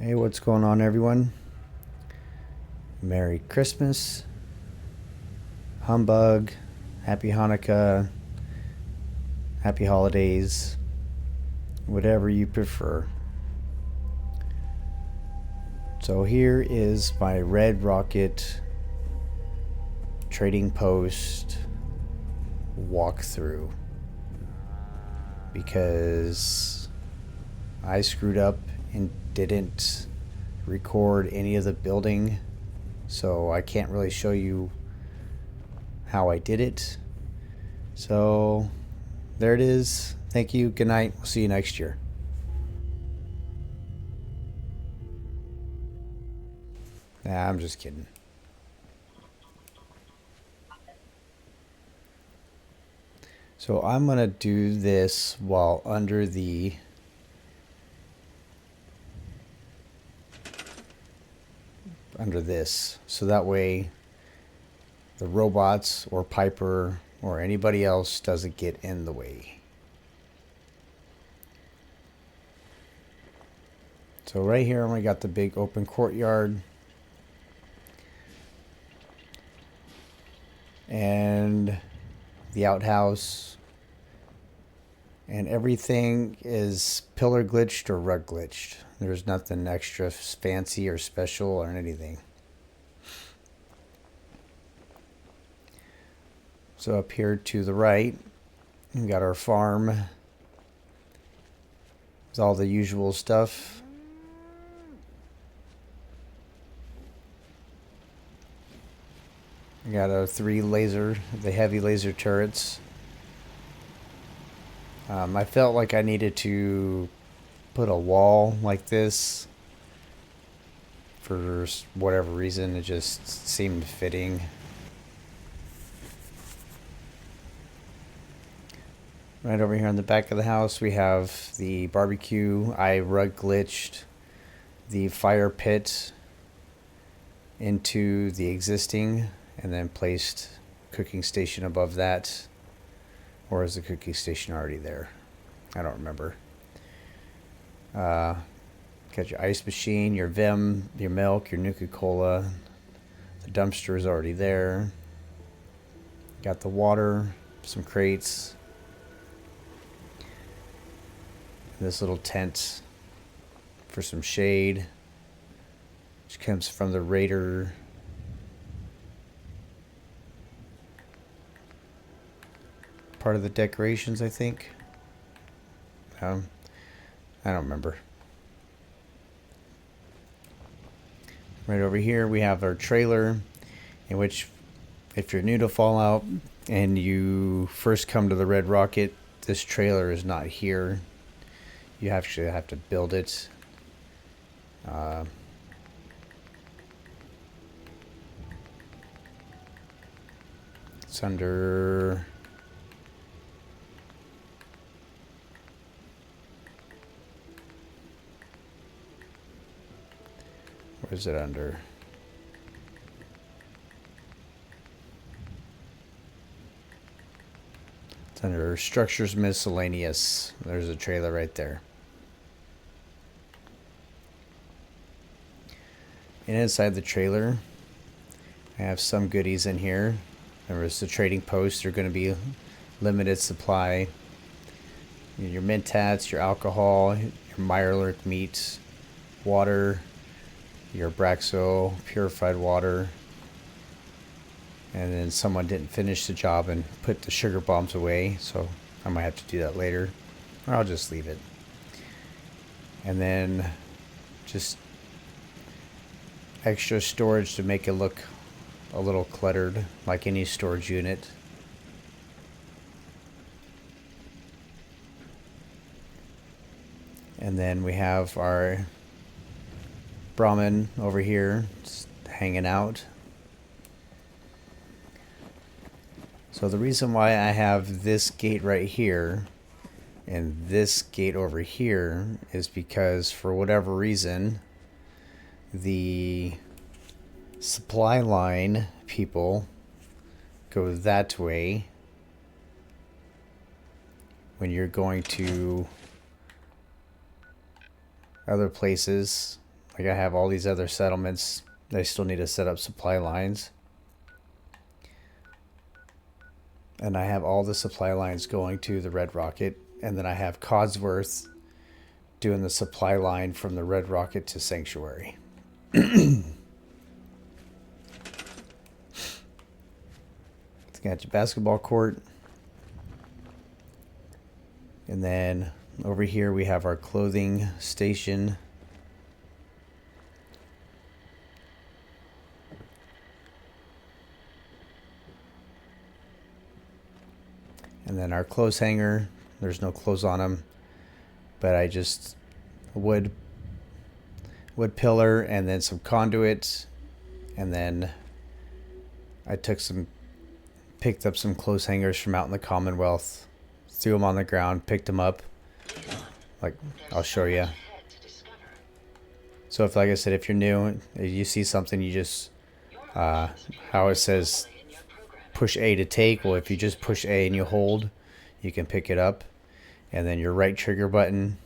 Hey, what's going on, everyone? Merry Christmas, humbug, happy Hanukkah, happy holidays, whatever you prefer. So here is my Red Rocket trading post walkthrough because I screwed up and didn't record any of the building, so I can't really show you how I did it. So there it is. Thank you. Good night. We'll see you next year. Nah, I'm just kidding. So I'm gonna do this while under this, so that way the robots or Piper or anybody else doesn't get in the way. So right here we got the big open courtyard, and the outhouse, and everything is pillar glitched or rug glitched. There's nothing extra fancy or special or anything. So up here to the right, we got our farm. It's all the usual stuff. We got our the heavy laser turrets. I felt like I needed to put a wall like this for whatever reason. It just seemed fitting. Right over here on the back of the house, we have the barbecue. I rug glitched the fire pit into the existing and then placed cooking station above that. Or is the cooking station already there? I don't remember. Got your ice machine, your Vim, your milk, your Nuka-Cola. The dumpster is already there. Got the water, some crates. This little tent for some shade, which comes from the Raider. Part of the decorations, I think. I don't remember. Right over here we have our trailer, in which, if you're new to Fallout and you first come to the Red Rocket, this trailer is not here. You actually have to build it. It's under... Where is it under? It's under Structures Miscellaneous. There's a trailer right there. And inside the trailer, I have some goodies in here. There's the trading post. They're going to be limited supply. Your mint tats, your alcohol, your Mirelurk meat, water, your Braxo purified water. And then someone didn't finish the job and put the sugar bombs away, so I might have to do that later. Or I'll just leave it. And then just extra storage to make it look a little cluttered, like any storage unit. And then we have our Brahmin over here just hanging out. So the reason why I have this gate right here and this gate over here is because, for whatever reason, the supply line people go that way when you're going to other places Like I have all these other settlements. I still need to set up supply lines. And I have all the supply lines going to the Red Rocket. And then I have Codsworth doing the supply line from the Red Rocket to Sanctuary. Got your basketball court. And then over here we have our clothing station. And then our clothes hanger. There's no clothes on them. But I just wood pillar and then some conduit. And then I picked up some clothes hangers from out in the Commonwealth, threw them on the ground, picked them up. Like, I'll show you. So if, like I said, if you're new, if you see something, you just, how it says push A to take. Well, if you just push A and you hold, you can pick it up. And then your right trigger button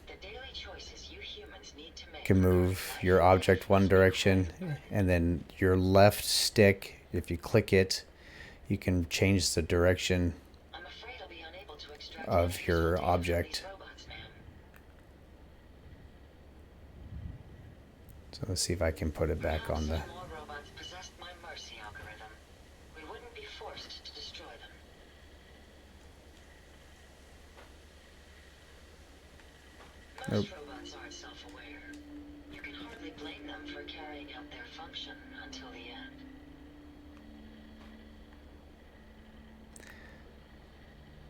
can move your object one direction. And then your left stick, if you click it, you can change the direction of your object. So let's see if I can put it back on the... Nope. Robots aren't self-aware. You can hardly blame them for carrying out their function until the end.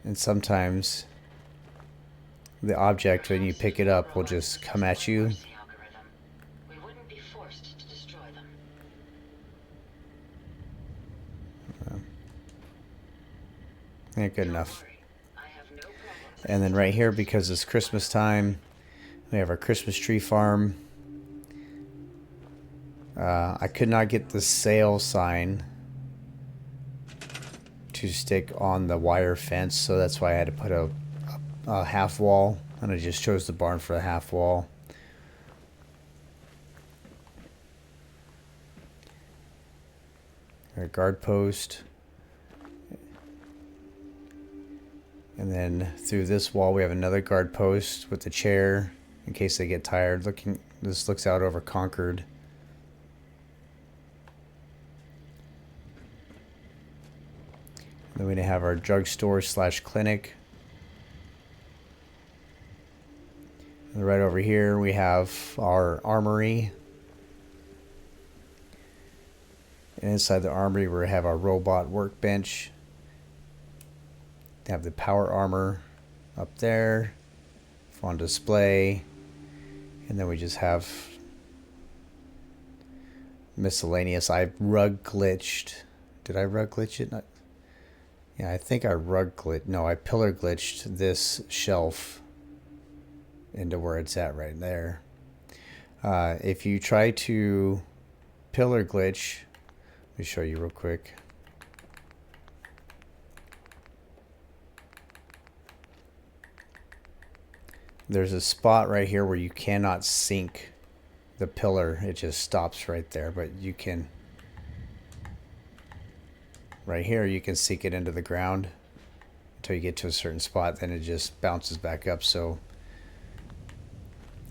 And sometimes the object, when you pick it up, will just come at you. We wouldn't be forced to destroy them. Yeah, good enough. And then right here, because it's Christmas time, we have our Christmas tree farm. I could not get the sale sign to stick on the wire fence, so that's why I had to put a half wall, and I just chose the barn for a half wall. Our guard post. And then through this wall we have another guard post with the chair in case they get tired. This looks out over Concord. Then we have our drugstore / clinic. And right over here we have our armory. And inside the armory we have our robot workbench. Have the power armor up there on display, and then we just have miscellaneous. I rug glitched. Did I rug glitch it? Yeah, I think I rug glitched. No, I pillar glitched this shelf into where it's at right there. If you try to pillar glitch, let me show you real quick. There's a spot right here where you cannot sink the pillar. It just stops right there, but you can, right here, you can sink it into the ground until you get to a certain spot, then it just bounces back up. So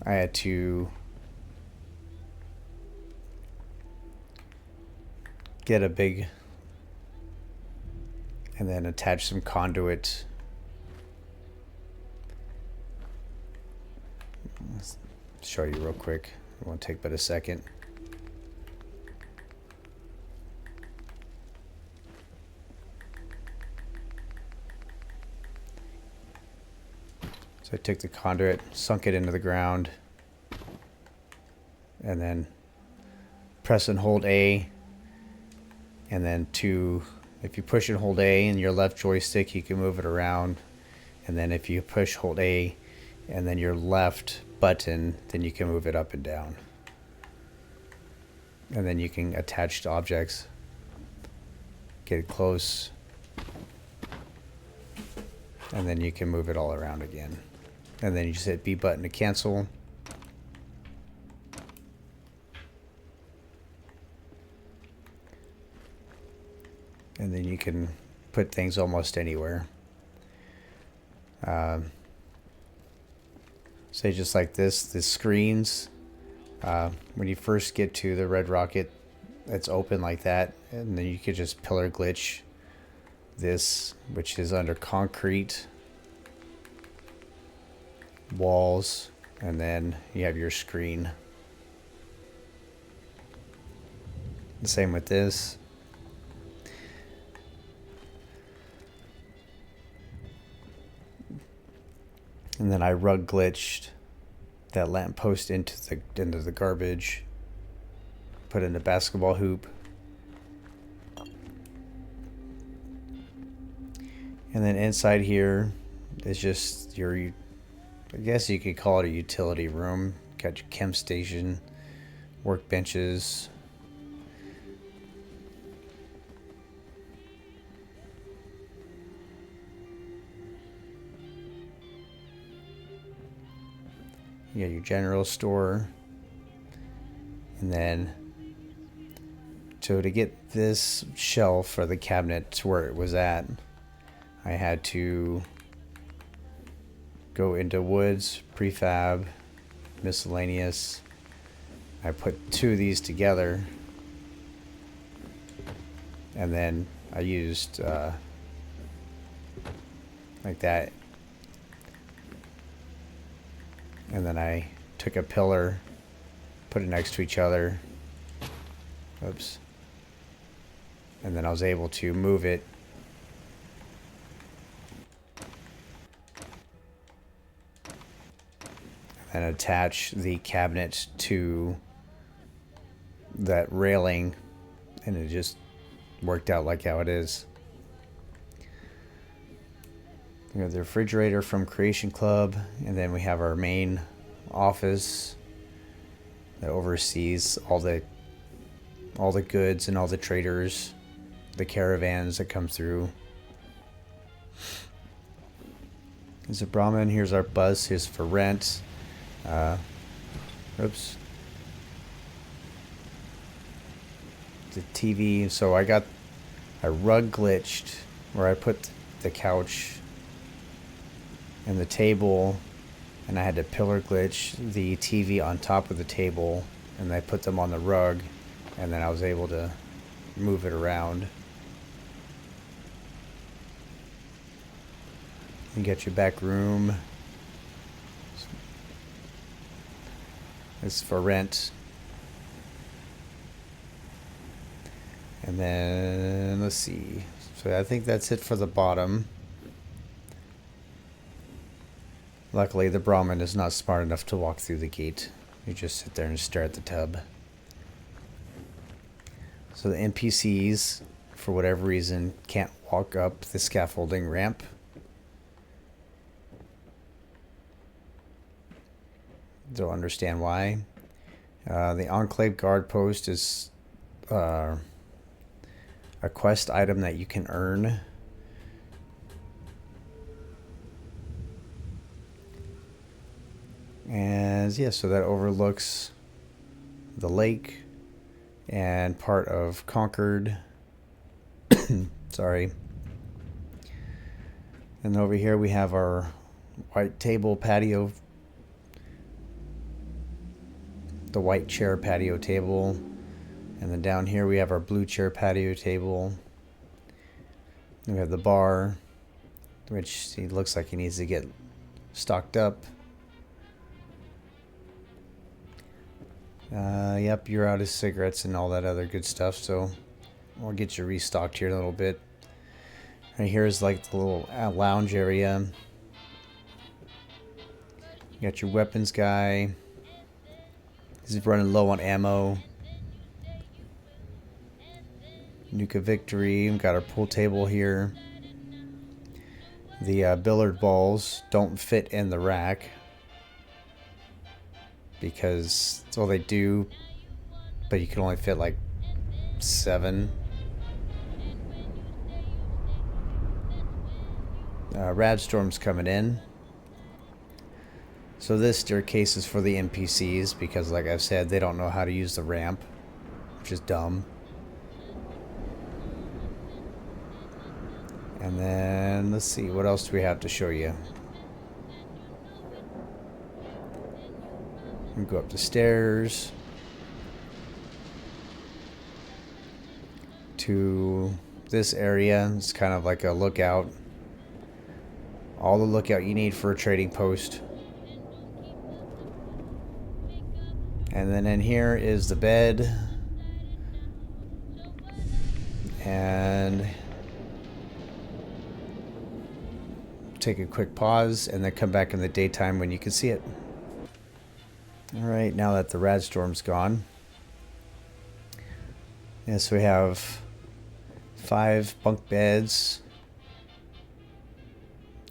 I had to get a big, and then attach some conduit. Let's show you real quick. It won't take but a second. So I took the conduit, sunk it into the ground, and then press and hold A, and then if you push and hold A and your left joystick, you can move it around, and then if you push hold A and then your left button, then you can move it up and down, and then you can attach to objects, get it close, and then you can move it all around again, and then you just hit B button to cancel, and then you can put things almost anywhere. Say just like this, the screens, when you first get to the red rocket, it's open like that, and then you could just pillar glitch this, which is under concrete, walls, and then you have your screen. The same with this. And then I rug glitched that lamppost into the garbage. Put in a basketball hoop. And then inside here is just your, I guess you could call it a utility room. Got your chem station, workbenches. You got your general store. And then, so to get this shelf or the cabinet to where it was at, I had to go into woods, prefab, miscellaneous. I put 2 of these together, and then I used like that, and then I took a pillar, put it next to each other, oops, and then I was able to move it and attach the cabinet to that railing, and it just worked out like how it is. We have the refrigerator from Creation Club, and then we have our main office that oversees all the goods and all the traders, the caravans that come through. There's a Brahmin. Here's our bus. Here's for rent. Oops. The TV. So I rug glitched where I put the couch and the table, and I had to pillar glitch the TV on top of the table, and I put them on the rug, and then I was able to move it around. You get your back room. It's for rent. And then, let's see. So I think that's it for the bottom. Luckily, the Brahmin is not smart enough to walk through the gate. You just sit there and stare at the tub. So the NPCs, for whatever reason, can't walk up the scaffolding ramp. Don't understand why. The Enclave Guard Post is a quest item that you can earn. And yeah, so that overlooks the lake and part of Concord. Sorry. And over here we have our white table patio, the white chair patio table, and then down here we have our blue chair patio table. Then we have the bar, which he looks like he needs to get stocked up. Yep, you're out of cigarettes and all that other good stuff, so we'll get you restocked here in a little bit. Right here is like the little lounge area. You got your weapons guy. He's running low on ammo. Nuka Victory. We've got our pool table here. The billiard balls don't fit in the rack, because well, they do, but you can only fit like 7. Radstorm's coming in. So this staircase is for the NPCs, because like I've said, they don't know how to use the ramp, which is dumb. And then let's see, what else do we have to show you? We go up the stairs to this area. It's kind of like a lookout. All the lookout you need for a trading post. And then in here is the bed. And take a quick pause and then come back in the daytime when you can see it. Alright, now that the rad storm's gone. Yes, we have 5 bunk beds.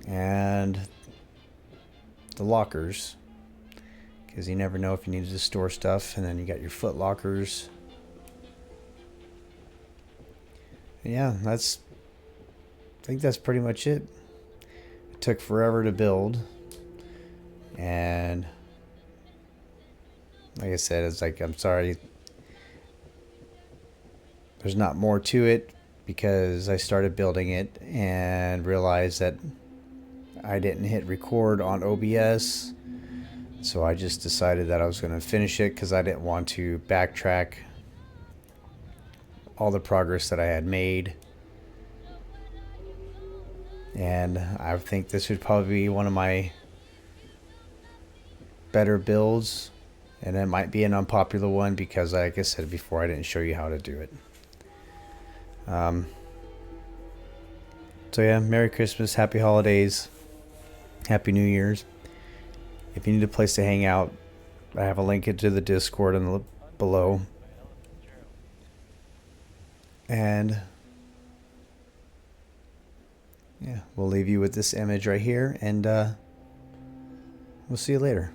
And the lockers. Because you never know if you need to store stuff. And then you got your foot lockers. Yeah, I think that's pretty much it. It took forever to build. And like I said, it's like, I'm sorry. There's not more to it because I started building it and realized that I didn't hit record on OBS. So I just decided that I was going to finish it because I didn't want to backtrack all the progress that I had made. And I think this would probably be one of my better builds. And it might be an unpopular one because, like I said before, I didn't show you how to do it. So yeah, Merry Christmas, Happy Holidays, Happy New Year's. If you need a place to hang out, I have a link into the Discord below. And yeah, we'll leave you with this image right here, and we'll see you later.